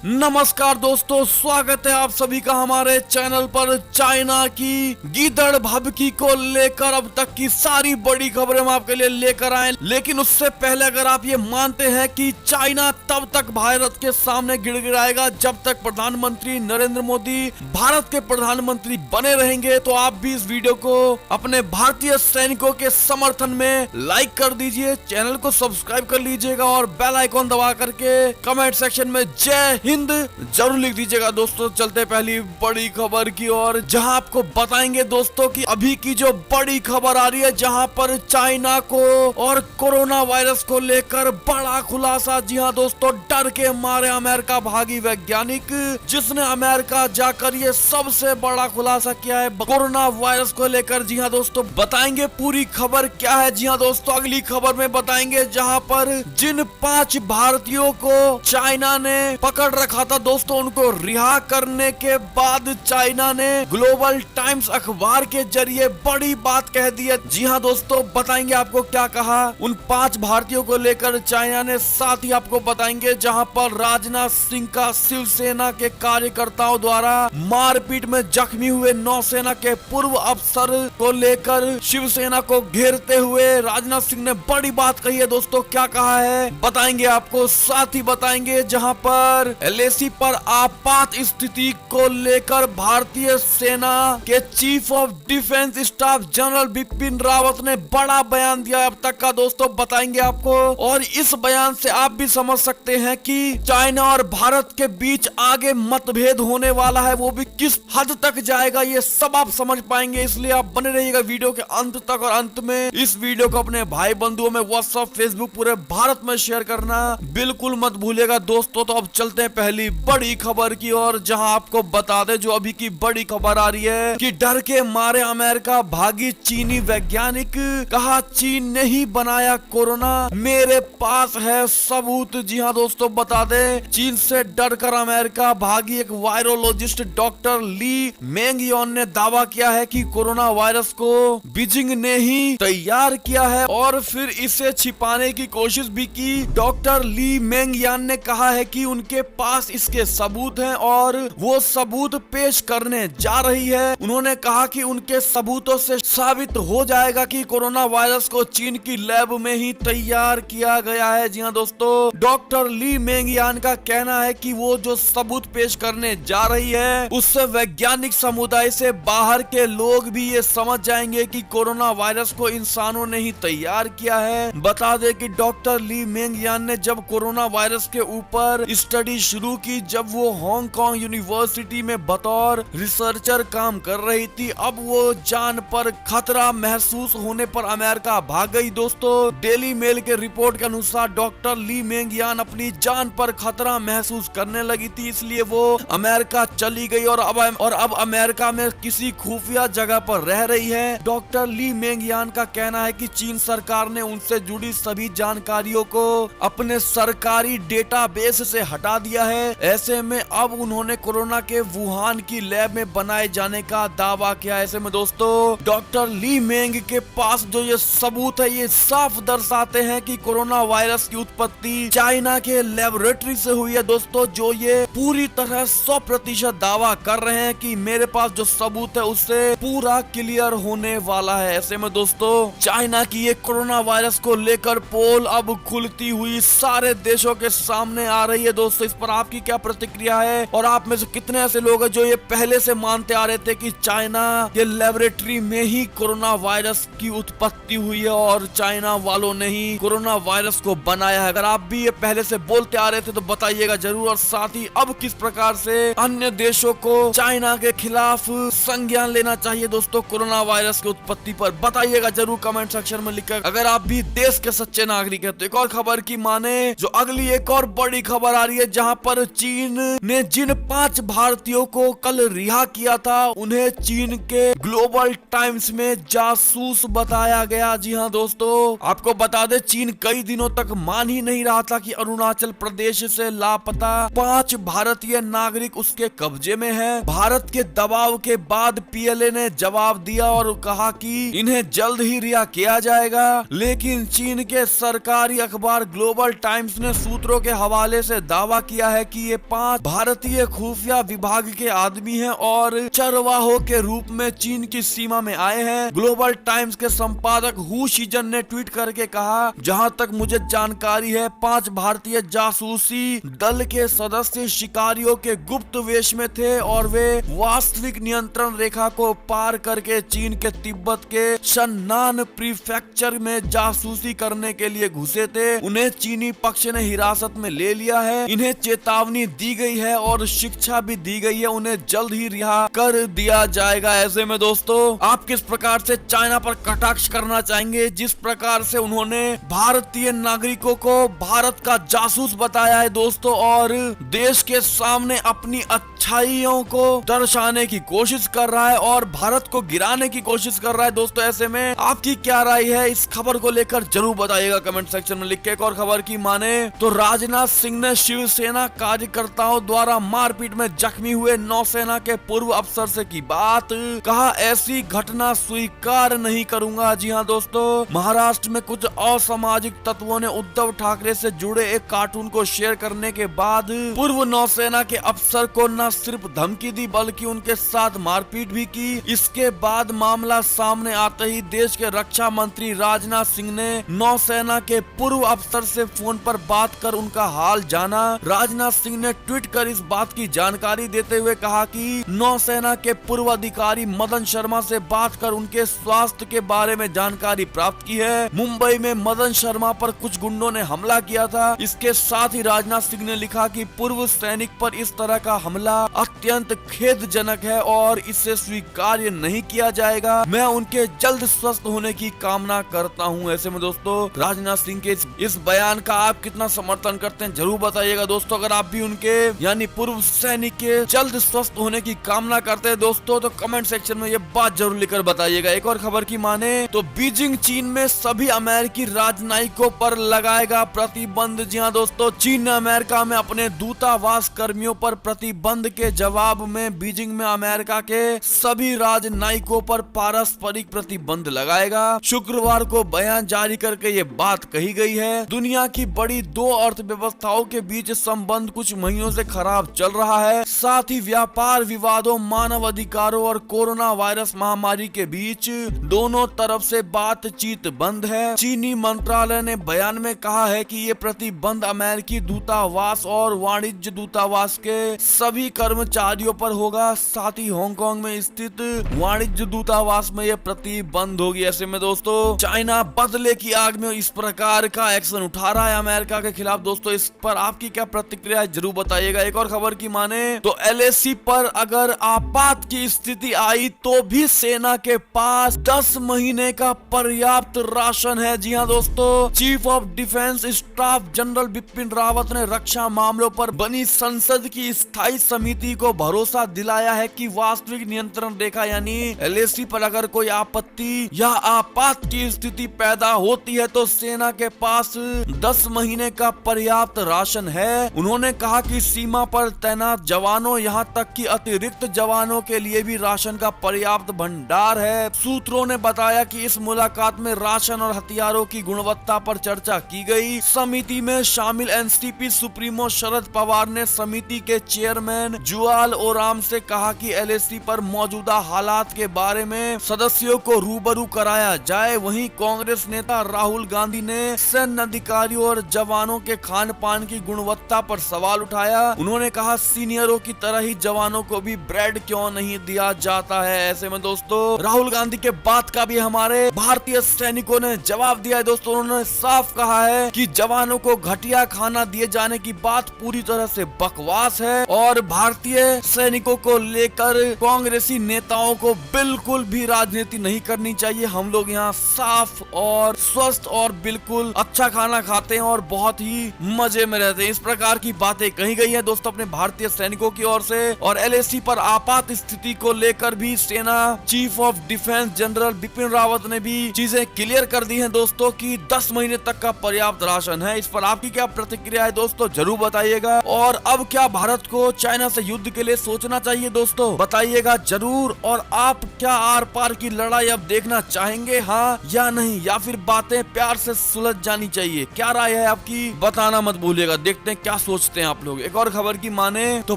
नमस्कार दोस्तों, स्वागत है आप सभी का हमारे चैनल पर। चाइना की गीदड़ भभकी को लेकर अब तक की सारी बड़ी खबरें हम आपके लिए लेकर आए। लेकिन उससे पहले अगर आप ये मानते हैं कि चाइना तब तक भारत के सामने गिड़गिड़ाएगा जब तक प्रधानमंत्री नरेंद्र मोदी भारत के प्रधानमंत्री बने रहेंगे, तो आप भी इस वीडियो को अपने भारतीय सैनिकों के समर्थन में लाइक कर दीजिए, चैनल को सब्सक्राइब कर लीजिएगा और बेल आइकॉन दबा करके कमेंट सेक्शन में जय हिंद जरूर लिख दीजिएगा। दोस्तों चलते पहली बड़ी खबर की ओर, जहां आपको बताएंगे दोस्तों कि अभी की जो बड़ी खबर आ रही है, जहां पर चाइना को और कोरोना वायरस को लेकर बड़ा खुलासा। जी हां दोस्तों, डर के मारे अमेरिका भागी वैज्ञानिक, जिसने अमेरिका जाकर ये सबसे बड़ा खुलासा किया है कोरोना वायरस को लेकर। जी हां दोस्तों, बताएंगे पूरी खबर क्या है। जी हां दोस्तों, अगली खबर में बताएंगे जहां पर जिन 5 भारतीयों को चाइना ने पकड़ रखा था दोस्तों, उनको रिहा करने के बाद चाइना ने ग्लोबल टाइम्स अखबार के जरिए बड़ी बात कह दी है। जी हां दोस्तों, बताएंगे आपको क्या कहा उन 5 भारतीयों को लेकर चाइना ने। साथ ही आपको बताएंगे जहां पर राजनाथ सिंह का शिवसेना के कार्यकर्ताओं द्वारा मारपीट में जख्मी हुए नौसेना के पूर्व अफसर को लेकर शिवसेना को घेरते हुए राजनाथ सिंह ने बड़ी बात कही है। दोस्तों क्या कहा है बताएंगे आपको। साथ ही बताएंगे जहां पर एलएसी पर आपात स्थिति को लेकर भारतीय सेना के chief of defence staff general Bipin Rawat ने बड़ा बयान दिया अब तक का। दोस्तों बताएंगे आपको, और इस बयान से आप भी समझ सकते हैं कि चाइना और भारत के बीच आगे मतभेद होने वाला है, वो भी किस हद तक जाएगा ये सब आप समझ पाएंगे। इसलिए आप बने रहिएगा वीडियो के अंत तक, और अंत में इस वीडियो को अपने भाई बंधुओं में व्हाट्सएप फेसबुक पूरे भारत में शेयर करना बिल्कुल मत भूलिएगा दोस्तों। तो अब चलते हैं पहली बड़ी खबर की ओर, जहां आपको बता दें जो अभी की बड़ी खबर आ रही है कि डर के मारे अमेरिका भागी चीनी वैज्ञानिक, कहा चीन ने ही बनाया कोरोना, मेरे पास है सबूत। जी हां दोस्तों, बता दें चीन से डरकर अमेरिका भागी एक वायरोलॉजिस्ट डॉक्टर ली मेंगयोन ने दावा किया है कि कोरोना वायरस को बीजिंग ने ही तैयार किया है और फिर इसे छिपाने की कोशिश भी की। डॉक्टर ली मेंगयान ने कहा है कि उनके पास इसके सबूत हैं और वो सबूत पेश करने जा रही है। उन्होंने कहा कि उनके सबूतों से साबित हो जाएगा कि कोरोना वायरस को चीन की लैब में ही तैयार किया गया है। जी हां दोस्तों, डॉक्टर ली मेंगयान का कहना है कि वो जो सबूत पेश करने जा रही है उससे वैज्ञानिक समुदाय से बाहर के लोग भी ये समझ जाएंगे कि कोरोना वायरस को इंसानों ने ही तैयार किया है। बता दें कि डॉक्टर ली मेंगयान ने जब कोरोना वायरस के ऊपर स्टडी शुरू की, जब वो हांगकांग यूनिवर्सिटी में बतौर रिसर्चर काम कर रही थी, अब वो जान पर खतरा महसूस होने पर अमेरिका भाग गई। दोस्तों डेली मेल के रिपोर्ट के अनुसार डॉक्टर ली मेंगयान अपनी जान पर खतरा महसूस करने लगी थी, इसलिए वो अमेरिका चली गई और अब अमेरिका में किसी खुफिया जगह पर रह रही है। डॉक्टर ली मेंगयान का कहना है कि चीन सरकार ने उनसे जुड़ी सभी जानकारियों को अपने सरकारी डेटाबेस से हटा दिया है। ऐसे में अब उन्होंने कोरोना के वुहान की लैब में बनाए जाने का दावा किया। ऐसे में दोस्तों डॉक्टर ली मेंग के पास जो ये सबूत है ये साफ दर्शाते हैं कि कोरोना वायरस की उत्पत्ति चाइना के लेबोरेटरी से हुई है। दोस्तों जो ये पूरी तरह 100% दावा कर रहे हैं कि मेरे पास जो सबूत है उससे पूरा क्लियर होने वाला है। ऐसे में दोस्तों चाइना की ये कोरोना वायरस को लेकर पोल अब खुलती हुई सारे देशों के सामने आ रही है। दोस्तों इस पर आपकी क्या प्रतिक्रिया है, और आप में से कितने ऐसे लोग हैं जो ये पहले से मानते आ रहे थे कि चाइना के लेबोरेटरी में ही कोरोना वायरस की उत्पत्ति हुई है और चाइना वालों ने ही कोरोना वायरस को बनाया है? अगर आप भी ये पहले से बोलते आ रहे थे तो बताइएगा जरूर। और साथ ही अब किस प्रकार से अन्य देशों को चाइना के खिलाफ संज्ञान लेना चाहिए दोस्तों कोरोना वायरस की उत्पत्ति पर, बताइएगा जरूर कमेंट सेक्शन में लिखकर। अगर आप भी देश के सच्चे नागरिक है तो एक और खबर की माने जो अगली एक और बड़ी खबर आ रही है, जहां पर चीन ने जिन 5 भारतीयों को कल रिहा किया था उन्हें चीन के ग्लोबल टाइम्स में जासूस बताया गया। जी हां दोस्तों, आपको बता दें चीन कई दिनों तक मान ही नहीं रहा था कि अरुणाचल प्रदेश से लापता 5 भारतीय नागरिक उसके कब्जे में हैं। भारत के दबाव के बाद पीएलए ने जवाब दिया और कहा कि इन्हें जल्द ही रिहा किया जाएगा, लेकिन चीन के सरकारी अखबार ग्लोबल टाइम्स ने सूत्रों के हवाले से दावा किया है कि ये 5 भारतीय खुफिया विभाग के आदमी हैं और चरवाहों के रूप में चीन की सीमा में आए हैं। ग्लोबल टाइम्स के संपादक हु शीजन ने ट्वीट करके कहा, जहां तक मुझे जानकारी है 5 भारतीय जासूसी दल के सदस्य शिकारियों के गुप्त वेश में थे और वे वास्तविक नियंत्रण रेखा को पार करके चीन के तिब्बत के शन्नान प्रीफेक्चर में जासूसी करने के लिए घुसे थे। उन्हें चीनी पक्ष ने हिरासत में ले लिया है। इन्हें चेतावनी दी गई है और शिक्षा भी दी गई है, उन्हें जल्द ही रिहा कर दिया जाएगा। ऐसे में दोस्तों आप किस प्रकार से चाइना पर कटाक्ष करना चाहेंगे, जिस प्रकार से उन्होंने भारतीय नागरिकों को भारत का जासूस बताया है दोस्तों, और देश के सामने अपनी अच्छाइयों को दर्शाने की कोशिश कर रहा है और भारत को गिराने की कोशिश कर रहा है दोस्तों। ऐसे में आपकी क्या राय है इस खबर को लेकर, जरूर बताइएगा कमेंट सेक्शन में लिख के। एक और खबर की माने तो राजनाथ सिंह ने शिवसेना कार्यकर्ताओं द्वारा मारपीट में जख्मी हुए नौसेना के पूर्व अफसर से की बात, कहा ऐसी घटना स्वीकार नहीं करूंगा। जी हाँ दोस्तों, महाराष्ट्र में कुछ असामाजिक तत्वों ने उद्धव ठाकरे से जुड़े एक कार्टून को शेयर करने के बाद पूर्व नौसेना के अफसर को न सिर्फ धमकी दी बल्कि उनके साथ मारपीट भी की। इसके बाद मामला सामने आते ही देश के रक्षा मंत्री राजनाथ सिंह ने नौसेना के पूर्व अफसर से फोन पर बात कर उनका हाल जाना। राजनाथ सिंह ने ट्वीट कर इस बात की जानकारी देते हुए कहा कि नौसेना के पूर्व अधिकारी मदन शर्मा से बात कर उनके स्वास्थ्य के बारे में जानकारी प्राप्त की है। मुंबई में मदन शर्मा पर कुछ गुंडों ने हमला किया था। इसके साथ ही राजनाथ सिंह ने लिखा कि पूर्व सैनिक पर इस तरह का हमला अत्यंत खेदजनक है और इसे स्वीकार्य नहीं किया जाएगा। मैं उनके जल्द स्वस्थ होने की कामना करता हूं। ऐसे में दोस्तों राजनाथ सिंह के इस बयान का आप कितना समर्थन करते हैं जरूर बताइएगा दोस्तों। अगर आप भी उनके यानी पूर्व सैनिक के जल्द स्वस्थ होने की कामना करते हैं दोस्तों तो कमेंट सेक्शन में ये बात जरूर लिखकर बताइएगा। एक और खबर की माने तो बीजिंग चीन में सभी अमेरिकी राजनयिकों पर लगाएगा प्रतिबंध। जी हाँ दोस्तों, चीन ने अमेरिका में अपने दूतावास कर्मियों पर प्रतिबंध के जवाब में बीजिंग में अमेरिका के सभी राजनयिकों पर पारस्परिक प्रतिबंध लगाएगा। शुक्रवार को बयान जारी करके ये बात कही गई है। दुनिया की बड़ी 2 अर्थव्यवस्थाओं के बीच संबंध कुछ महीनों से खराब चल रहा है। साथ ही व्यापार विवादों, मानव अधिकारों और कोरोना वायरस महामारी के बीच दोनों तरफ से बातचीत बंद है। चीनी मंत्रालय ने बयान में कहा है कि ये प्रतिबंध अमेरिकी दूतावास और वाणिज्य दूतावास के सभी कर्मचारियों पर होगा। साथ ही हांगकांग में स्थित वाणिज्य दूतावास में यह प्रतिबंध होगी। ऐसे में दोस्तों चाइना बदले की आग में इस प्रकार का एक्शन उठा रहा है अमेरिका के खिलाफ। दोस्तों इस पर आपकी क्या प्रतिक्रिया है जरूर बताइएगा। एक और खबर की माने तो एलएसी पर अगर आपात की स्थिति आई तो भी सेना के पास 10 महीने का पर्याप्त राशन है। जी हाँ दोस्तों, chief of defence staff general Bipin Rawat ने रक्षा मामलों पर बनी संसद की स्थायी समिति को भरोसा दिलाया है कि वास्तविक नियंत्रण रेखा यानी एलएसी पर अगर कोई आपत्ति या आपात की स्थिति पैदा होती है तो सेना के पास 10 महीने का पर्याप्त राशन है। उन्होंने कहा कि सीमा पर तैनात जवानों यहाँ तक कि अतिरिक्त जवानों के लिए भी राशन का पर्याप्त भंडार है। सूत्रों ने बताया कि इस मुलाकात में राशन और हथियारों की गुणवत्ता पर चर्चा की गई। समिति में शामिल एनसीपी सुप्रीमो शरद पवार ने समिति के चेयरमैन जुआल ओराम से कहा कि एलएसी पर मौजूदा हालात के बारे में सदस्यों को रूबरू कराया जाए। वहीं कांग्रेस नेता राहुल गांधी ने सैन्य अधिकारियों और जवानों के खान पान की गुणवत्ता पर सवाल उठाया। उन्होंने कहा सीनियरों की तरह ही जवानों को भी ब्रेड क्यों नहीं दिया जाता है। ऐसे में दोस्तों राहुल गांधी के बात का भी हमारे भारतीय सैनिकों ने जवाब दिया है। दोस्तों उन्होंने साफ कहा है कि जवानों को घटिया खाना दिए जाने की बात पूरी तरह से बकवास है और भारतीय सैनिकों को लेकर कांग्रेसी नेताओं को बिल्कुल भी राजनीति नहीं करनी चाहिए। हम लोग यहाँ साफ और स्वस्थ और बिल्कुल अच्छा खाना खाते हैं और बहुत ही मजे में रहते हैं। इस प्रकार की बातें कही गई है दोस्तों अपने भारतीय सैनिकों की ओर से। और एलएसी पर आपात स्थिति को लेकर भी सेना chief of defence general Bipin Rawat ने भी चीजें क्लियर कर दी हैं दोस्तों कि 10 महीने तक का पर्याप्त राशन है। इस पर आपकी क्या प्रतिक्रिया है दोस्तों जरूर बताइएगा। और अब क्या भारत को चाइना से युद्ध के लिए सोचना चाहिए दोस्तों बताइएगा जरूर। और आप क्या आर पार की लड़ाई अब देखना चाहेंगे, हाँ या नहीं, या फिर बातें प्यार से सुलझ जानी चाहिए? क्या राय है आपकी बताना मत भूलिएगा। देखते हैं क्या सोच सोचते हैं आप लोग। एक और खबर की माने तो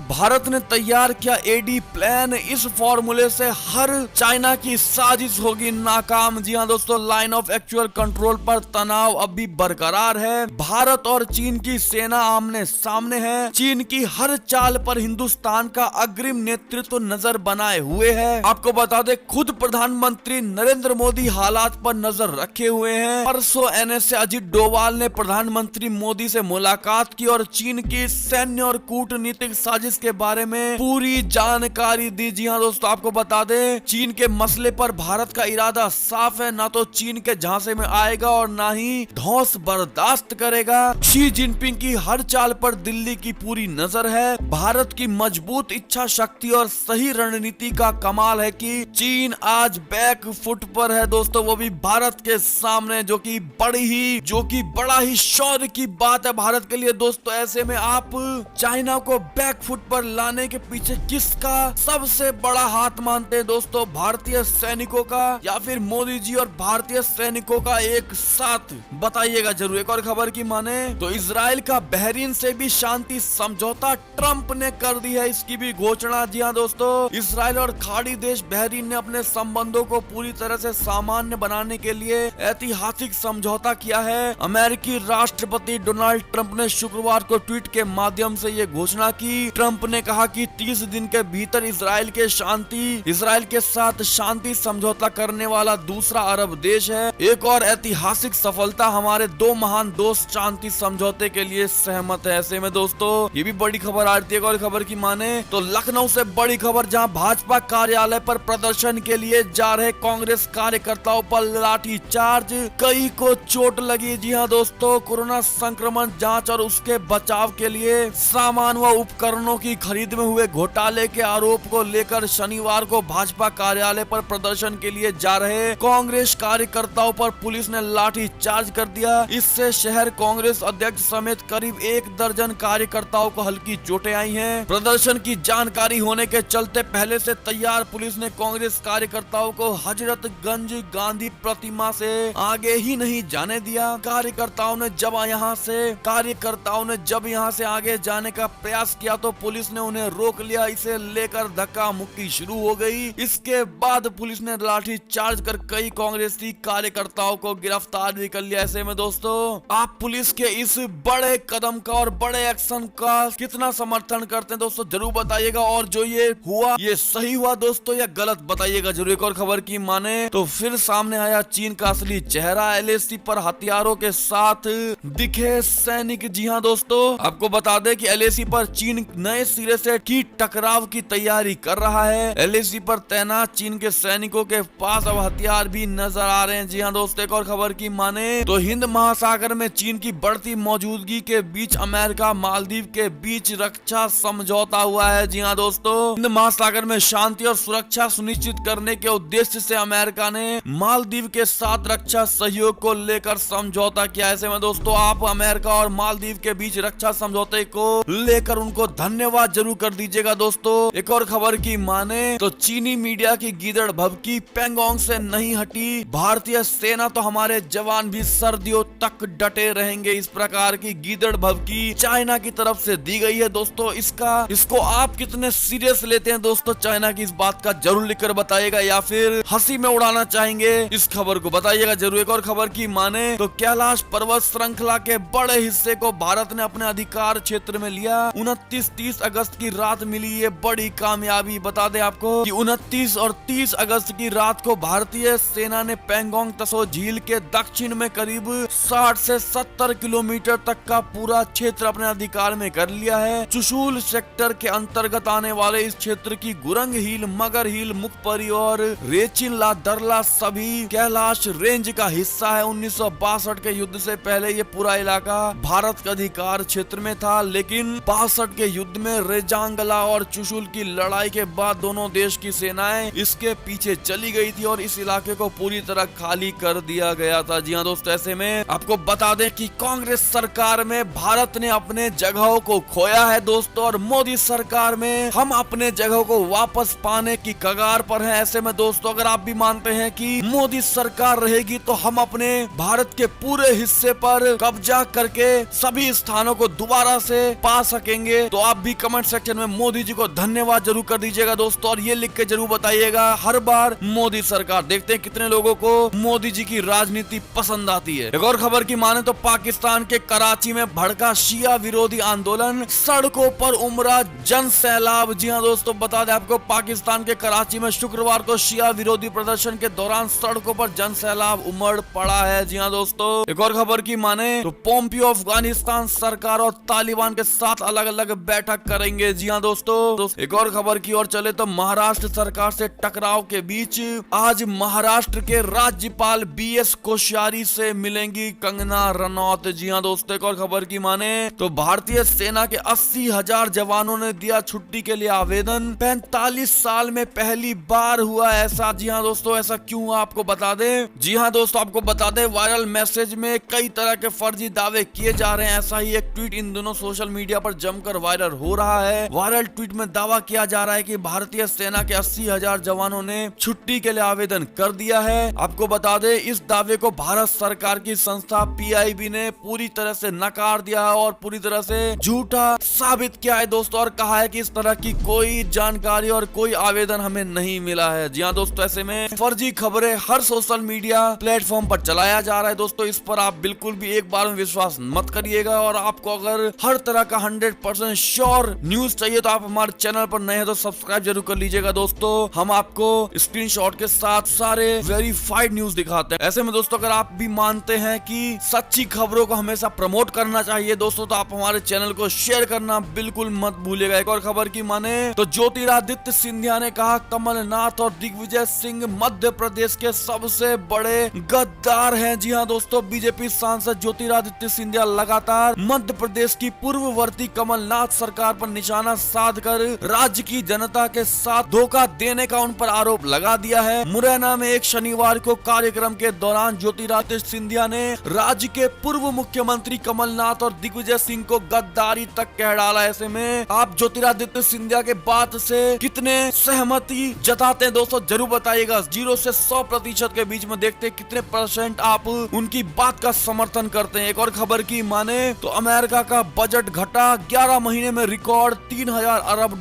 भारत ने तैयार किया एडी प्लान, इस फॉर्मूले से हर चाइना की साजिश होगी नाकाम। जी हाँ दोस्तों, लाइन ऑफ एक्चुअल कंट्रोल पर तनाव अब भी बरकरार है। भारत और चीन की सेना आमने सामने है। चीन की हर चाल पर हिंदुस्तान का अग्रिम नेतृत्व नजर बनाए हुए है। आपको बता दें, खुद प्रधानमंत्री नरेंद्र मोदी हालात पर नजर रखे हुए हैं। परसों एनएसए अजित डोभाल ने प्रधानमंत्री मोदी से मुलाकात की और चीन की सैन्य और कूटनीतिक साजिश के बारे में पूरी जानकारी दी। जी हाँ दोस्तों, आपको बता दें, चीन के मसले पर भारत का इरादा साफ है, ना तो चीन के झांसे में आएगा और ना ही धौंस बर्दाश्त करेगा। शी जिनपिंग की हर चाल पर दिल्ली की पूरी नजर है। भारत की मजबूत इच्छा शक्ति और सही रणनीति का कमाल है कि चीन आज बैक फुट पर है दोस्तों, वो भी भारत के सामने, जो कि बड़ा ही शौर्य की बात है भारत के लिए दोस्तों। ऐसे में आप चाइना को बैक फुट पर लाने के पीछे किसका सबसे बड़ा हाथ मानते हैं दोस्तों? भारतीय सैनिकों का या फिर मोदी जी और भारतीय सैनिकों का एक साथ? बताइएगा जरूर। एक और खबर की माने तो इजराइल का बहरीन से भी शांति समझौता ट्रंप ने कर दी है, इसकी भी घोषणा। जी हाँ दोस्तों, इजराइल और खाड़ी देश बहरीन ने अपने संबंधों को पूरी तरह से सामान्य बनाने के लिए ऐतिहासिक समझौता किया है। अमेरिकी राष्ट्रपति डोनाल्ड ट्रंप ने शुक्रवार को ट्वीट के माध्यम से ये घोषणा की। ट्रंप ने कहा कि 30 दिन के भीतर इजराइल के साथ शांति समझौता करने वाला दूसरा अरब देश है। एक और ऐतिहासिक सफलता, हमारे दो महान दोस्त शांति समझौते के लिए सहमत है। ऐसे में दोस्तों ये भी बड़ी खबर आ रही है। और खबर की माने तो लखनऊ से बड़ी खबर, जहां भाजपा कार्यालय पर प्रदर्शन के लिए जा रहे कांग्रेस कार्यकर्ताओं पर लाठी चार्ज, कई को चोट लगी। जी हाँ दोस्तों, कोरोना संक्रमण जांच और उसके बचाव के लिए सामान व उपकरणों की खरीद में हुए घोटाले के आरोप को लेकर शनिवार को भाजपा कार्यालय पर प्रदर्शन के लिए जा रहे कांग्रेस कार्यकर्ताओं पर पुलिस ने लाठी चार्ज कर दिया। इससे शहर कांग्रेस अध्यक्ष समेत करीब 1 दर्जन कार्यकर्ताओं को हल्की चोटें आई हैं। प्रदर्शन की जानकारी होने के चलते पहले से तैयार पुलिस ने कांग्रेस कार्यकर्ताओं को हजरतगंज गांधी प्रतिमा से आगे ही नहीं जाने दिया। कार्यकर्ताओं ने जब यहाँ से आगे जाने का प्रयास किया तो पुलिस ने उन्हें रोक लिया। इसे लेकर धक्का मुक्की शुरू हो गई। इसके बाद पुलिस ने लाठी चार्ज कर कई कांग्रेसी कार्यकर्ताओं को गिरफ्तार भी कर लिया। ऐसे में दोस्तों आप पुलिस के इस बड़े कदम का और बड़े एक्शन का कितना समर्थन करते हैं दोस्तों, जरूर बताइएगा। और जो ये हुआ, ये सही हुआ दोस्तों या गलत, बताइएगा जरूर। एक और खबर की माने तो फिर सामने आया चीन का असली चेहरा। एलएसी पर हथियारों के साथ दिखे सैनिक। जी हाँ दोस्तों, आपको बता दें कि एलएसी पर चीन नए सिरे से टकराव की तैयारी कर रहा है। एलएसी पर तैनात चीन के सैनिकों के पास अब हथियार भी नजर आ रहे हैं। जी हाँ दोस्तों, एक और खबर की माने तो हिंद महासागर में चीन की बढ़ती मौजूदगी के बीच अमेरिका मालदीव के बीच रक्षा समझौता हुआ है। जी हाँ दोस्तों, हिंद महासागर में शांति और सुरक्षा सुनिश्चित करने के उद्देश्य से अमेरिका ने मालदीव के साथ रक्षा सहयोग को लेकर समझौता किया। ऐसे में दोस्तों आप अमेरिका और मालदीव के बीच रक्षा समझौते को लेकर उनको धन्यवाद जरूर कर दीजिएगा दोस्तों। एक और खबर की माने तो चीनी मीडिया की गीदड़ भभकी पैंगोंग से नहीं हटी। भारतीय सेना तो हमारे जवान भी सर्दियों तक डटे रहेंगे, इस प्रकार की गीदड़ भभकी चाइना की तरफ से दी गई है दोस्तों। इसको आप कितने सीरियस लेते हैं दोस्तों? चाइना की इस बात का जरूर लिखकर बताइएगा, या फिर हंसी में उड़ाना चाहेंगे इस खबर को, बताइएगा जरूर। एक और खबर की माने तो कैलाश पर्वत श्रृंखला के बड़े हिस्से को भारत ने अपने अधिकार क्षेत्र में लिया। 29-30 अगस्त की रात मिली ये बड़ी कामयाबी। बता दें आपको कि 29 और 30 अगस्त की रात को भारतीय सेना ने पैंगोंग त्सो झील के दक्षिण में करीब 60 से 70 किलोमीटर तक का पूरा क्षेत्र अपने अधिकार में कर लिया है। चुशुल सेक्टर के अंतर्गत आने वाले इस क्षेत्र की गुरंग हिल, मगर हिल, मुखपरी और रेचिन ला दरला सभी कैलाश रेंज का हिस्सा है। 1962 के युद्ध से पहले ये पूरा इलाका भारत के अधिकार क्षेत्र में था, लेकिन 62 के युद्ध में रेजांगला और चुशुल की लड़ाई के बाद दोनों देश की सेनाएं इसके पीछे चली गई थी और इस इलाके को पूरी तरह खाली कर दिया गया था। जी हाँ दोस्तों, ऐसे में आपको बता दें कि कांग्रेस सरकार में भारत ने अपने जगहों को खोया है दोस्तों, और मोदी सरकार में हम अपने जगहों को वापस पाने की कगार पर हैं। ऐसे में दोस्तों अगर आप भी मानते हैं कि मोदी सरकार रहेगी तो हम अपने भारत के पूरे हिस्से पर कब्जा करके सभी स्थानों को दोबारा से पा सकेंगे। तो आप भी कमेंट सेक्शन में मोदी जी को धन्यवाद जरूर कर दीजिएगा दोस्तों, और ये लिख के जरूर बताइएगा हर बार मोदी सरकार। देखते हैं कितने लोगों को मोदी जी की राजनीति पसंद आती है। एक और खबर की माने तो पाकिस्तान के कराची में भड़का शिया विरोधी आंदोलन, सड़कों पर उमड़ा जन सैलाब। जी हाँ दोस्तों, बता दें आपको पाकिस्तान के कराची में शुक्रवार को शिया विरोधी प्रदर्शन के दौरान सड़कों पर जन सैलाब उमड़ पड़ा है। जी हाँ दोस्तों, एक और खबर की माने तो पोम्पियो अफगानिस्तान सरकार और तालिबान के साथ अलग अलग बैठक करेंगे। जी हाँ दोस्तों, एक और खबर की ओर चले तो महाराष्ट्र सरकार से टकराव के बीच आज महाराष्ट्र के राज्यपाल BS कोश्यारी से मिलेंगी कंगना रनौत। जी हाँ दोस्तों, एक और खबर की माने तो भारतीय सेना के 80,000 जवानों ने दिया छुट्टी के लिए आवेदन। 45 साल में पहली बार हुआ ऐसा। जी हाँ दोस्तों, ऐसा क्यों आपको बता दें। जी हाँ दोस्तों, आपको बता दें वायरल मैसेज में कई तरह के फर्जी दावे किए जा रहे हैं। ऐसा ही एक ट्वीट इन दोनों सोशल मीडिया पर जमकर वायरल हो रहा है। वायरल ट्वीट में दावा किया जा रहा है कि भारतीय सेना के 80,000 जवानों ने छुट्टी के लिए आवेदन कर दिया है। आपको बता दें इस दावे को भारत सरकार की संस्था PIB ने पूरी तरह से नकार दिया है और पूरी तरह से झूठा साबित किया है दोस्तों, और कहा है कि इस तरह की कोई जानकारी और कोई आवेदन हमें नहीं मिला है। जी हाँ दोस्तों, ऐसे में फर्जी खबरें हर सोशल मीडिया प्लेटफॉर्म पर चलाया जा रहा है दोस्तों। इस पर आप बिल्कुल भी एक बार में विश्वास मत करिएगा, और आपको अगर हर तरह का 100% श्योर न्यूज चाहिए तो आप हमारे चैनल पर नए हैं तो सब्सक्राइब जरूर कर लीजिएगा दोस्तों। हम आपको स्क्रीनशॉट के साथ सारे वेरीफाइड न्यूज दिखाते हैं। ऐसे में दोस्तों अगर आप भी मानते हैं कि सच्ची खबरों को हमेशा प्रमोट करना चाहिए दोस्तों, तो आप हमारे चैनल को शेयर करना बिल्कुल मत भूलिएगा। एक और खबर की माने तो ज्योतिरादित्य सिंधिया ने कहा कमलनाथ और दिग्विजय सिंह मध्य प्रदेश के सबसे बड़े गद्दार हैं। जी हाँ दोस्तों, बीजेपी सांसद ज्योतिरादित्य सिंधिया लगातार मध्य प्रदेश की पूर्ववर्ती कमलनाथ सरकार पर निशाना साधकर राज्य की जनता के साथ धोखा देने का उन पर आरोप लगा दिया है। मुरैना में एक शनिवार को कार्यक्रम के दौरान ज्योतिरादित्य सिंधिया ने राज्य के पूर्व मुख्यमंत्री कमलनाथ और दिग्विजय सिंह को गद्दारी तक कह डाला। ऐसे में आप ज्योतिरादित्य सिंधिया के बात से कितने सहमति जताते हैं दोस्तों, जरूर बताइएगा। 0 से 100% के बीच में देखते हैं कितने % आप उनकी बात का समर्थन करते हैं। एक और खबर की माने तो अमेरिका का बजट घटा 11 महीने में रिकॉर्ड $3000 अरब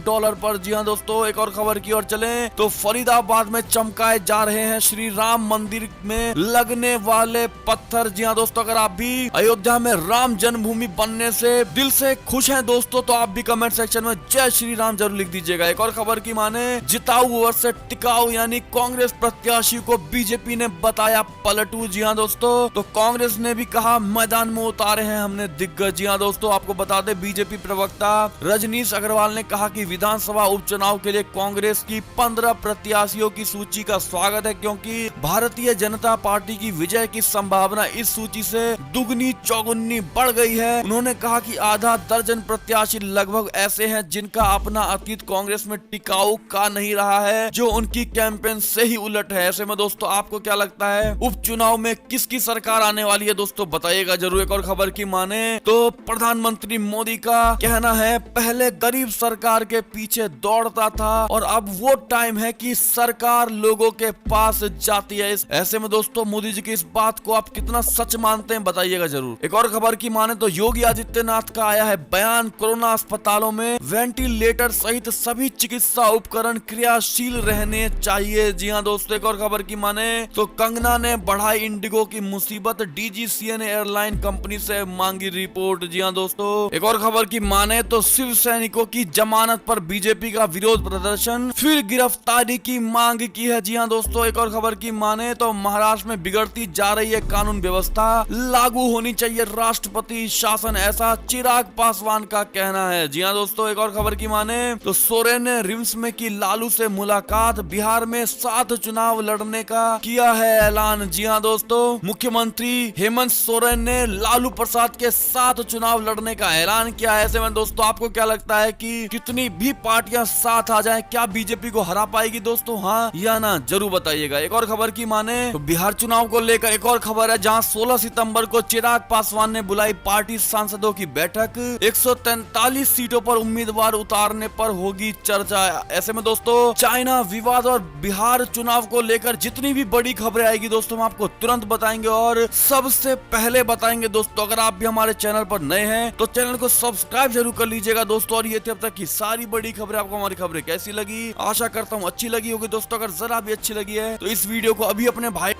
पर। जी हाँ दोस्तों, एक और खबर की ओर चले तो फरीदाबाद में चमकाए जा रहे हैं श्री राम मंदिर में लगने वाले पत्थर। जी हाँ दोस्तों, अगर आप भी अयोध्या में राम जन्मभूमि बनने से दिल से खुश हैं दोस्तों, तो आप भी कमेंट सेक्शन में जय श्री राम जरूर लिख दीजिएगा। एक और खबर की माने जिताऊ वर्सेस टिकाऊ यानी कांग्रेस प्रत्याशी को बीजेपी ने बताया पलटू। जी हाँ दोस्तों, तो कांग्रेस ने भी कहा मैदान में उतारे हैं हमने दिग्गज। जी हाँ दोस्तों, आपको बता दें बीजेपी प्रवक्ता रजनीश अग्रवाल ने कहा कि विधानसभा उपचुनाव के लिए कांग्रेस की 15 प्रत्याशियों की सूची का स्वागत है, क्योंकि भारतीय जनता पार्टी की विजय की संभावना इस सूची से दुगनी चौगुनी बढ़ गई है। उन्होंने कहा कि आधा दर्जन प्रत्याशी लगभग ऐसे हैं जिनका अपना अतीत कांग्रेस में टिकाऊ का नहीं रहा है, जो उनकी कैंपेन से ही उलट है। ऐसे में दोस्तों आपको क्या लगता है उपचुनाव में किसकी सरकार आने वाली है दोस्तों, बताइएगा जरूर। एक और खबर की माने तो प्रधानमंत्री मोदी का कहना है पहले गरीब सरकार के पीछे दौड़ता था और अब वो टाइम है कि सरकार लोगों के पास जाती है। ऐसे में दोस्तों मोदी जी की इस बात को आप कितना सच मानते हैं बताइएगा जरूर। एक और खबर की माने तो योगी आदित्यनाथ का आया है बयान, कोरोना अस्पतालों में वेंटिलेटर सहित सभी चिकित्सा उपकरण क्रियाशील रहने चाहिए। जी हाँ दोस्तों, एक और खबर की माने तो कंगना ने बढ़ाई इंडिगो की मुसीबत, DGCA ने एयरलाइन कंपनी से मांगी रिपोर्ट। जी हाँ दोस्तों, एक और खबर की माने तो शिव सैनिकों की जमानत पर बीजेपी का विरोध प्रदर्शन, फिर गिरफ्तारी की मांग की है। जी हाँ दोस्तों, एक और खबर की माने तो महाराष्ट्र में बिगड़ती जा रही है कानून व्यवस्था, लागू होनी चाहिए राष्ट्रपति शासन, ऐसा चिराग पासवान का कहना है। जी हाँ दोस्तों, एक और खबर की माने तो सोरेन ने रिम्स में की लालू से मुलाकात, बिहार में 7 चुनाव लड़ने का किया है ऐलान। जी हाँ दोस्तों, मुख्यमंत्री हेमंत सोरेन ने लालू प्रसाद के 7 चुनाव लड़ने का ऐलान किया है। ऐसे में दोस्तों आपको क्या लगता है कि कितनी भी पार्टियां साथ आ जाएं, क्या बीजेपी को हरा पाएगी दोस्तों, हाँ या ना, जरूर बताइएगा। एक और खबर की माने तो बिहार चुनाव को लेकर एक और खबर है, जहां 16 सितंबर को चिराग पासवान ने बुलाई पार्टी सांसदों की बैठक, 143 सीटों पर उम्मीदवार उतारने पर होगी चर्चा। ऐसे में दोस्तों चाइना विवाद और बिहार चुनाव को लेकर जितनी भी बड़ी खबरें आएगी दोस्तों हम आपको तुरंत बताएंगे और सबसे पहले बताएंगे दोस्तों। अगर आप भी हमारे चैनल पर नए हैं हैं तो चैनल को सब्सक्राइब जरूर कर लीजिएगा दोस्तों। और ये थी अब तक की सारी बड़ी खबरें। आपको हमारी खबरें कैसी लगी? आशा करता हूँ अच्छी लगी होगी दोस्तों। अगर जरा भी अच्छी लगी है तो इस वीडियो को अभी अपने भाई